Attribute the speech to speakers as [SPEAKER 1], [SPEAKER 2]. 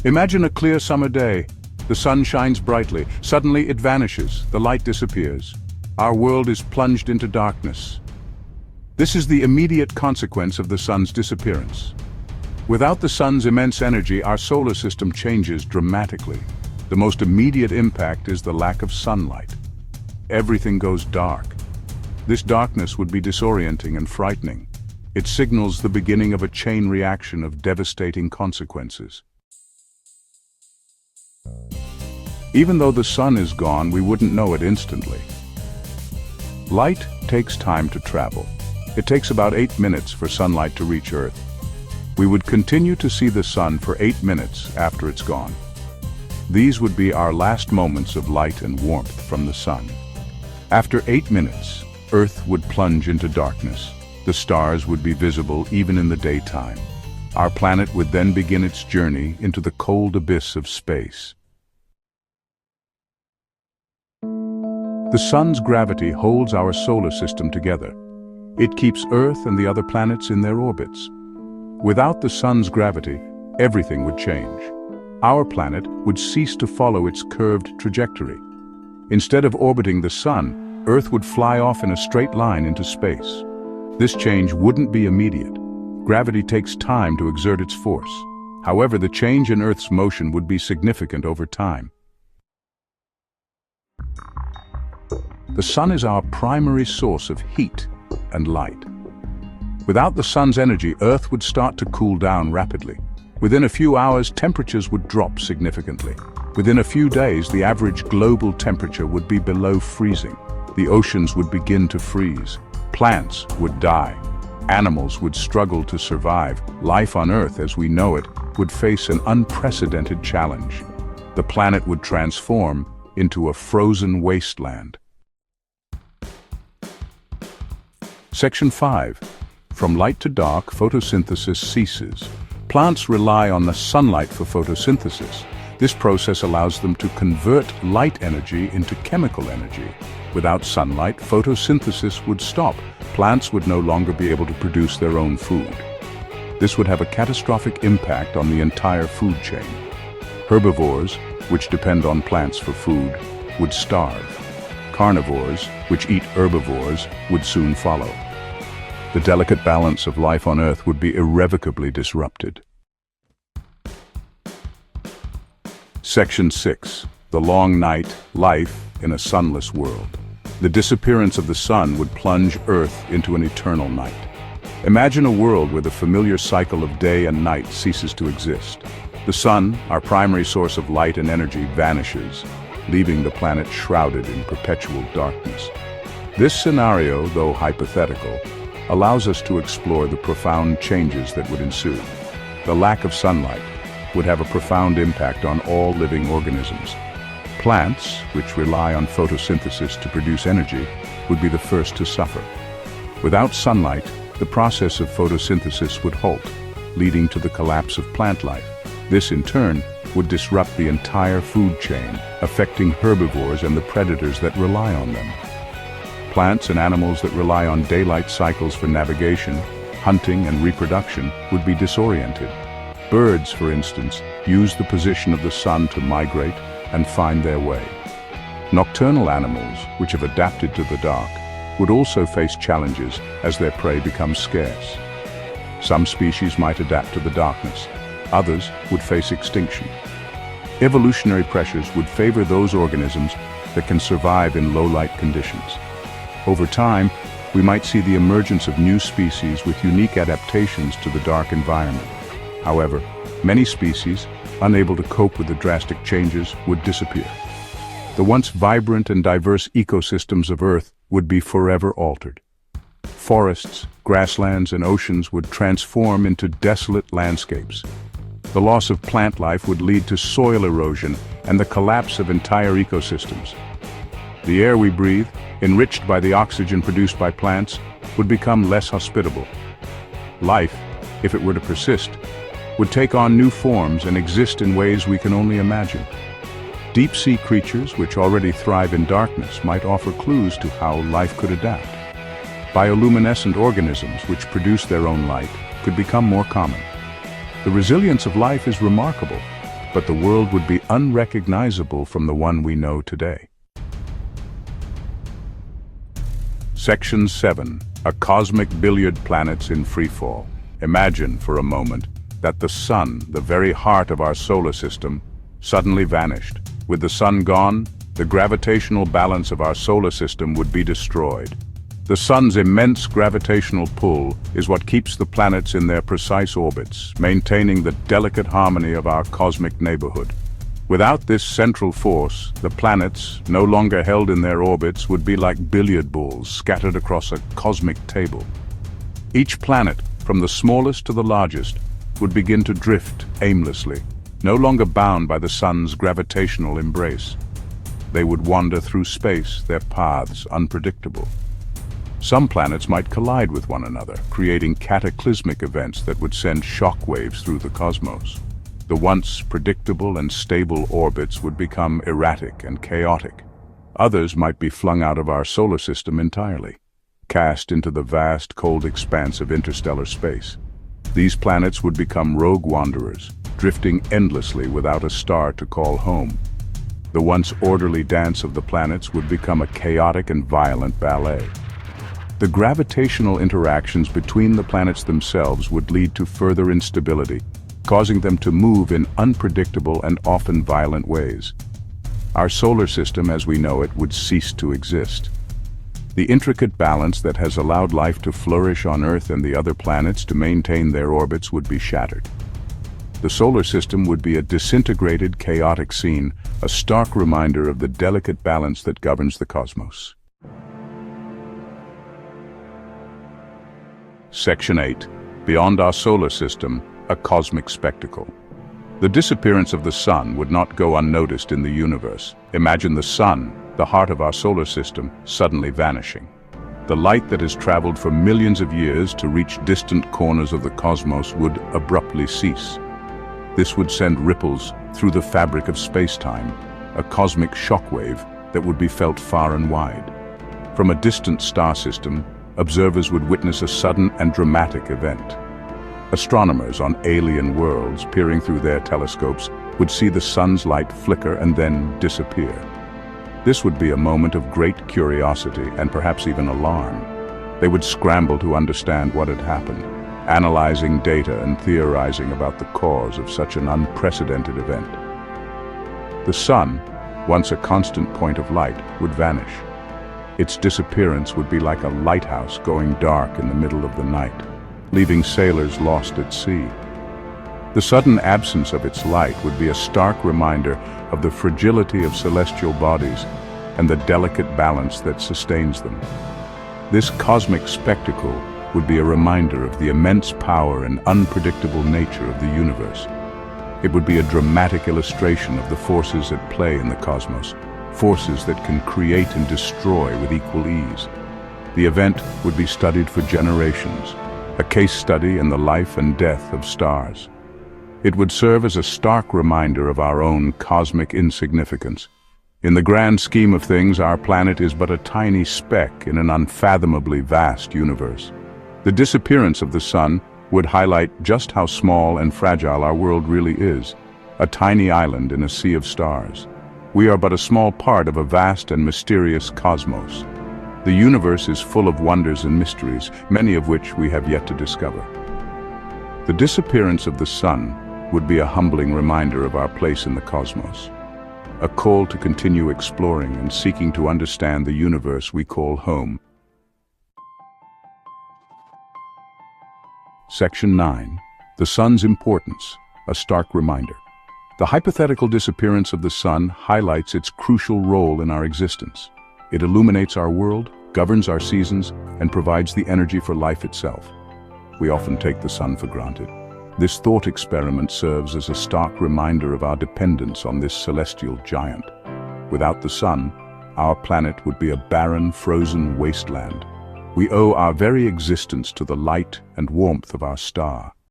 [SPEAKER 1] Imagine a clear summer day. The sun shines brightly. Suddenly it vanishes. The light disappears. Our world is plunged into darkness. This is the immediate consequence of the sun's disappearance. Without the sun's immense energy, our solar system changes dramatically. The most immediate impact is the lack of sunlight. Everything goes dark. This darkness would be disorienting and frightening. It signals the beginning of a chain reaction of devastating consequences. Even though the sun is gone, we wouldn't know it instantly. Light takes time to travel. It takes about 8 minutes for sunlight to reach Earth. We would continue to see the sun for 8 minutes after it's gone. These would be our last moments of light and warmth from the sun. After 8 minutes, Earth would plunge into darkness. The stars would be visible even in the daytime. Our planet would then begin its journey into the cold abyss of space. The sun's gravity holds our solar system together. It keeps Earth and the other planets in their orbits. Without the sun's gravity, everything would change. Our planet would cease to follow its curved trajectory. Instead of orbiting the sun, Earth would fly off in a straight line into space. This change wouldn't be immediate. Gravity takes time to exert its force. However, the change in Earth's motion would be significant over time. The sun is our primary source of heat and light. Without the sun's energy, Earth would start to cool down rapidly. Within a few hours, temperatures would drop significantly. Within a few days, the average global temperature would be below freezing. The oceans would begin to freeze. Plants would die. Animals would struggle to survive. Life on Earth, as we know it, would face an unprecedented challenge. The planet would transform into a frozen wasteland. Section 5. From light to dark, photosynthesis ceases. Plants rely on the sunlight for photosynthesis. This process allows them to convert light energy into chemical energy. Without sunlight, photosynthesis would stop. Plants would no longer be able to produce their own food. This would have a catastrophic impact on the entire food chain. Herbivores, which depend on plants for food, would starve. Carnivores, which eat herbivores, would soon follow. The delicate balance of life on Earth would be irrevocably disrupted. Section 6. The long night, life in a sunless world. The disappearance of the sun would plunge Earth into an eternal night. Imagine a world where the familiar cycle of day and night ceases to exist. The sun, our primary source of light and energy, vanishes, leaving the planet shrouded in perpetual darkness. This scenario, though hypothetical, allows us to explore the profound changes that would ensue. The lack of sunlight would have a profound impact on all living organisms. Plants, which rely on photosynthesis to produce energy, would be the first to suffer. Without sunlight, the process of photosynthesis would halt, leading to the collapse of plant life. This, in turn, would disrupt the entire food chain, affecting herbivores and the predators that rely on them. Plants and animals that rely on daylight cycles for navigation, hunting, and reproduction would be disoriented. Birds, for instance, use the position of the sun to migrate and find their way. Nocturnal animals, which have adapted to the dark, would also face challenges as their prey becomes scarce. Some species might adapt to the darkness. Others would face extinction. Evolutionary pressures would favor those organisms that can survive in low-light conditions. Over time, we might see the emergence of new species with unique adaptations to the dark environment. However, many species, unable to cope with the drastic changes, would disappear. The once vibrant and diverse ecosystems of Earth would be forever altered. Forests, grasslands, and oceans would transform into desolate landscapes. The loss of plant life would lead to soil erosion and the collapse of entire ecosystems. The air we breathe, enriched by the oxygen produced by plants, would become less hospitable. Life, if it were to persist, would take on new forms and exist in ways we can only imagine. Deep-sea creatures, which already thrive in darkness, might offer clues to how life could adapt. Bioluminescent organisms, which produce their own light, could become more common. The resilience of life is remarkable. but the world would be unrecognizable from the one we know today. Section 7. A cosmic billiard planets in freefall. Imagine for a moment that the sun, the very heart of our solar system, suddenly vanished. With the sun gone, the gravitational balance of our solar system would be destroyed. The sun's immense gravitational pull is what keeps the planets in their precise orbits, maintaining the delicate harmony of our cosmic neighborhood. Without this central force, the planets, no longer held in their orbits, would be like billiard balls scattered across a cosmic table. Each planet, from the smallest to the largest, would begin to drift aimlessly, no longer bound by the sun's gravitational embrace. They would wander through space, their paths unpredictable. Some planets might collide with one another, creating cataclysmic events that would send shock waves through the cosmos. The once predictable and stable orbits would become erratic and chaotic. Others might be flung out of our solar system entirely, cast into the vast, cold expanse of interstellar space. These planets would become rogue wanderers, drifting endlessly without a star to call home. The once orderly dance of the planets would become a chaotic and violent ballet. The gravitational interactions between the planets themselves would lead to further instability, causing them to move in unpredictable and often violent ways. Our solar system as we know it would cease to exist. The intricate balance that has allowed life to flourish on Earth and the other planets to maintain their orbits would be shattered. The solar system would be a disintegrated, chaotic scene, a stark reminder of the delicate balance that governs the cosmos. Section 8. Beyond our solar system, a cosmic spectacle. The disappearance of the sun would not go unnoticed in the universe. Imagine the sun, the heart of our solar system, suddenly vanishing. The light that has traveled for millions of years to reach distant corners of the cosmos would abruptly cease. This would send ripples through the fabric of space-time, a cosmic shockwave that would be felt far and wide. From a distant star system, observers would witness a sudden and dramatic event. Astronomers on alien worlds peering through their telescopes would see the sun's light flicker and then disappear. This would be a moment of great curiosity and perhaps even alarm. They would scramble to understand what had happened, analyzing data and theorizing about the cause of such an unprecedented event. The sun, once a constant point of light, would vanish. Its disappearance would be like a lighthouse going dark in the middle of the night, leaving sailors lost at sea. The sudden absence of its light would be a stark reminder of the fragility of celestial bodies and the delicate balance that sustains them. This cosmic spectacle would be a reminder of the immense power and unpredictable nature of the universe. It would be a dramatic illustration of the forces at play in the cosmos, forces that can create and destroy with equal ease. The event would be studied for generations, a case study in the life and death of stars. It would serve as a stark reminder of our own cosmic insignificance. In the grand scheme of things, our planet is but a tiny speck in an unfathomably vast universe. The disappearance of the sun would highlight just how small and fragile our world really is, a tiny island in a sea of stars. We are but a small part of a vast and mysterious cosmos. The universe is full of wonders and mysteries, many of which we have yet to discover. The disappearance of the sun would be a humbling reminder of our place in the cosmos, a call to continue exploring and seeking to understand the universe we call home. Section 9. The sun's importance, a stark reminder. The hypothetical disappearance of the sun highlights its crucial role in our existence. It illuminates our world, governs our seasons, and provides the energy for life itself. We often take the sun for granted. This thought experiment serves as a stark reminder of our dependence on this celestial giant. Without the sun, our planet would be a barren, frozen wasteland. We owe our very existence to the light and warmth of our star.